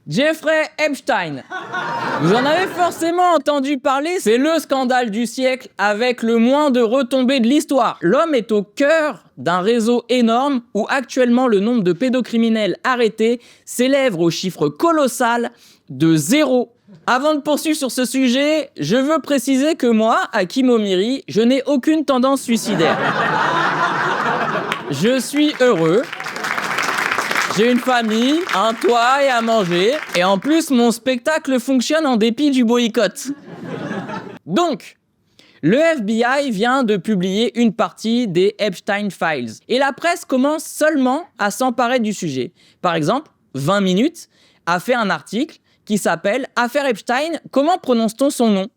Jeffrey Epstein. Vous en avez forcément entendu parler, c'est le scandale du siècle avec le moins de retombées de l'histoire. L'homme est au cœur d'un réseau énorme où actuellement le nombre de pédocriminels arrêtés s'élève au chiffre colossal de 0. Avant de poursuivre sur ce sujet, je veux préciser que moi, Hakim Omiri, je n'ai aucune tendance suicidaire. Je suis heureux. J'ai une famille, un toit et à manger. Et en plus, mon spectacle fonctionne en dépit du boycott. Donc, le FBI vient de publier une partie des Epstein Files. Et la presse commence seulement à s'emparer du sujet. Par exemple, 20 minutes a fait un article qui s'appelle « Affaire Epstein, comment prononce-t-on son nom ?»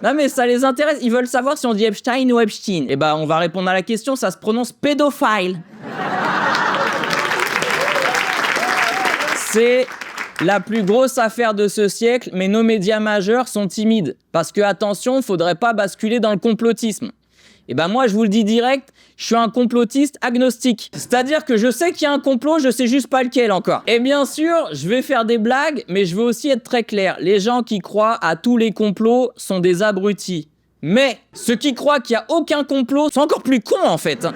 Non mais ça les intéresse, ils veulent savoir si on dit Epstein ou Epstein. Eh ben on va répondre à la question, ça se prononce pédophile. C'est la plus grosse affaire de ce siècle, mais nos médias majeurs sont timides. Parce que, attention, faudrait pas basculer dans le complotisme. Et ben moi, je vous le dis direct, je suis un complotiste agnostique. C'est-à-dire que je sais qu'il y a un complot, je sais juste pas lequel encore. Et bien sûr, je vais faire des blagues, mais je veux aussi être très clair. Les gens qui croient à tous les complots sont des abrutis. Mais ceux qui croient qu'il y a aucun complot sont encore plus cons en fait.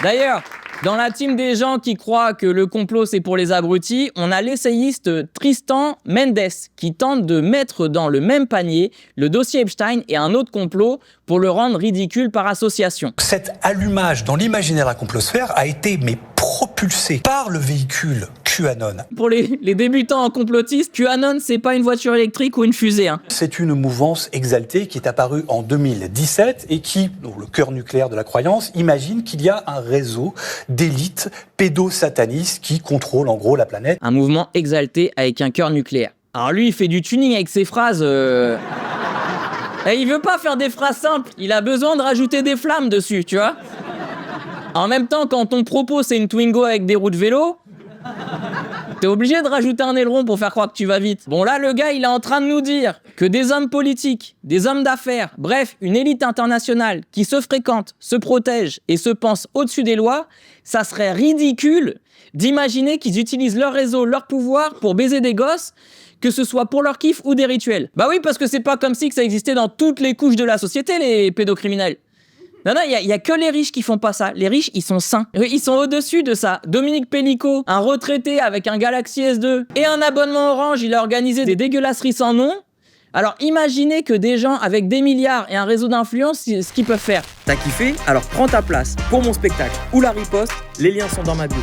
D'ailleurs, dans la team des gens qui croient que le complot c'est pour les abrutis, on a l'essayiste Tristan Mendes qui tente de mettre dans le même panier le dossier Epstein et un autre complot pour le rendre ridicule par association. Cet allumage dans l'imaginaire de la complosphère a été propulsé par le véhicule QAnon. Pour les débutants en complotistes, QAnon c'est pas une voiture électrique ou une fusée. C'est une mouvance exaltée qui est apparue en 2017 et qui, donc le cœur nucléaire de la croyance, imagine qu'il y a un réseau d'élites pédosatanistes qui contrôlent en gros la planète. Un mouvement exalté avec un cœur nucléaire. Alors lui il fait du tuning avec ses phrases... Et il veut pas faire des phrases simples, il a besoin de rajouter des flammes dessus, tu vois. En même temps, quand ton propos c'est une Twingo avec des roues de vélo, t'es obligé de rajouter un aileron pour faire croire que tu vas vite. Bon là, le gars, il est en train de nous dire que des hommes politiques, des hommes d'affaires, bref, une élite internationale qui se fréquente, se protège et se pense au-dessus des lois, ça serait ridicule d'imaginer qu'ils utilisent leur réseau, leur pouvoir pour baiser des gosses, que ce soit pour leur kiff ou des rituels. Bah oui, parce que c'est pas comme si que ça existait dans toutes les couches de la société, les pédocriminels. Non, il y a que les riches qui font pas ça. Les riches, ils sont sains. Ils sont au-dessus de ça. Dominique Pellico, un retraité avec un Galaxy S2 et un abonnement Orange, il a organisé des dégueulasseries sans nom. Alors imaginez que des gens avec des milliards et un réseau d'influence, ce qu'ils peuvent faire. T'as kiffé? Alors prends ta place pour mon spectacle ou la riposte, les liens sont dans ma bio.